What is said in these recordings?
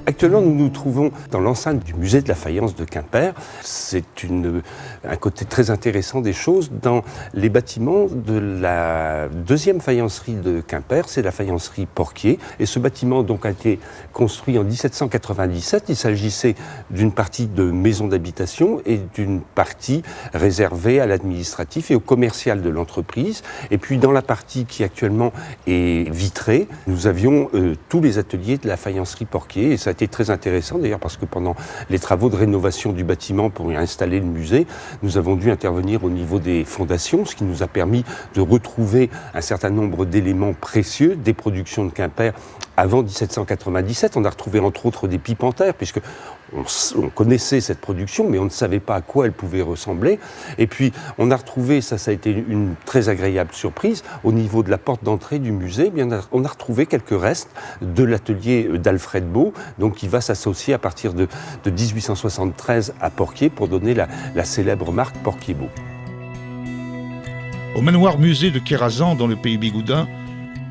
Actuellement, nous nous trouvons dans l'enceinte du musée de la faïence de Quimper. C'est un côté très intéressant des choses dans les bâtiments de la deuxième faïencerie de Quimper, c'est la faïencerie Porquier. Et ce bâtiment donc, a été construit en 1797. Il s'agissait d'une partie de maison d'habitation et d'une partie réservée à l'administratif et au commercial de l'entreprise. Et puis dans la partie qui actuellement est vitrée, nous avions tous les ateliers de la faïencerie Porquier. Et ça a été très intéressant d'ailleurs parce que pendant les travaux de rénovation du bâtiment pour y installer le musée, nous avons dû intervenir au niveau des fondations, ce qui nous a permis de retrouver un certain nombre d'éléments précieux des productions de Quimper avant 1797. On a retrouvé entre autres des pipes en terre, puisque on connaissait cette production, mais on ne savait pas à quoi elle pouvait ressembler. Et puis, on a retrouvé, ça a été une très agréable surprise, au niveau de la porte d'entrée du musée, eh bien, on a retrouvé quelques restes de l'atelier d'Alfred Beau, donc qui va s'associer à partir de 1873 à Porquier pour donner la célèbre marque Porquier-Beau. Au manoir musée de Kérazan, dans le pays bigoudin,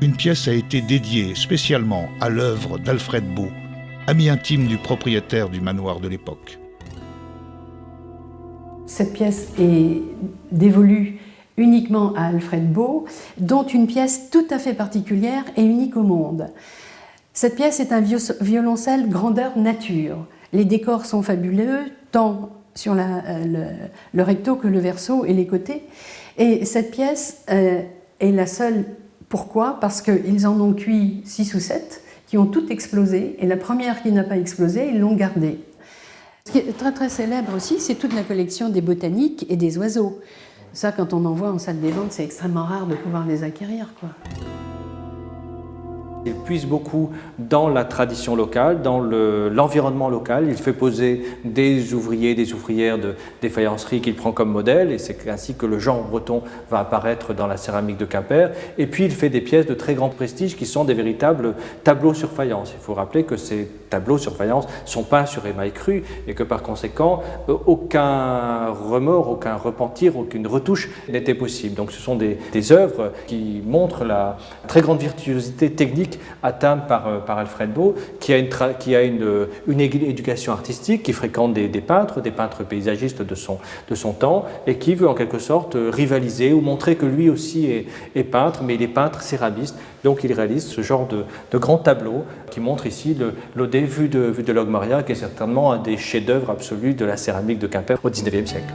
une pièce a été dédiée spécialement à l'œuvre d'Alfred Beau, ami intime du propriétaire du manoir de l'époque. Cette pièce est dévolue uniquement à Alfred Beau, dont une pièce tout à fait particulière et unique au monde. Cette pièce est un violoncelle grandeur nature. Les décors sont fabuleux, tant sur le recto que le verso et les côtés. Et cette pièce est la seule. Pourquoi? Parce qu'ils en ont cuit 6 ou 7 qui ont toutes explosé, et la première qui n'a pas explosé, ils l'ont gardée. Ce qui est très très célèbre aussi, c'est toute la collection des botaniques et des oiseaux. Ça, quand on en voit en salle des ventes, c'est extrêmement rare de pouvoir les acquérir, quoi. Il puise beaucoup dans la tradition locale, dans l'environnement local. Il fait poser des ouvriers, des ouvrières des faïenceries qu'il prend comme modèle, et c'est ainsi que le genre breton va apparaître dans la céramique de Quimper. Et puis il fait des pièces de très grand prestige qui sont des véritables tableaux sur faïence. Il faut rappeler que ces tableaux sur faïence sont peints sur émail cru et que par conséquent, aucun remords, aucun repentir, aucune retouche n'était possible. Donc ce sont des œuvres qui montrent la très grande virtuosité technique atteinte par Alfred Beau, qui a une éducation artistique, qui fréquente des peintres paysagistes de son temps, et qui veut en quelque sorte rivaliser ou montrer que lui aussi est peintre, mais il est peintre céramiste. Donc il réalise ce genre de grands tableaux qui montrent ici l'Odée vue de Logmaria, qui est certainement un des chefs-d'œuvre absolus de la céramique de Quimper au XIXe siècle.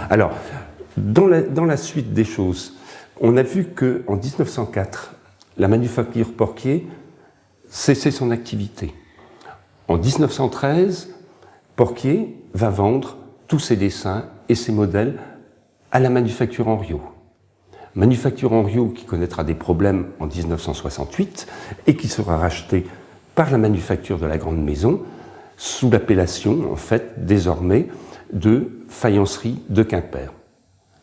Alors, dans la suite des choses, on a vu qu'en 1904, la manufacture Porquier cessait son activité. En 1913, Porquier va vendre tous ses dessins et ses modèles à la manufacture Henriot. Manufacture Henriot qui connaîtra des problèmes en 1968 et qui sera rachetée par la manufacture de la Grande Maison sous l'appellation, en fait, désormais, de faïencerie de Quimper.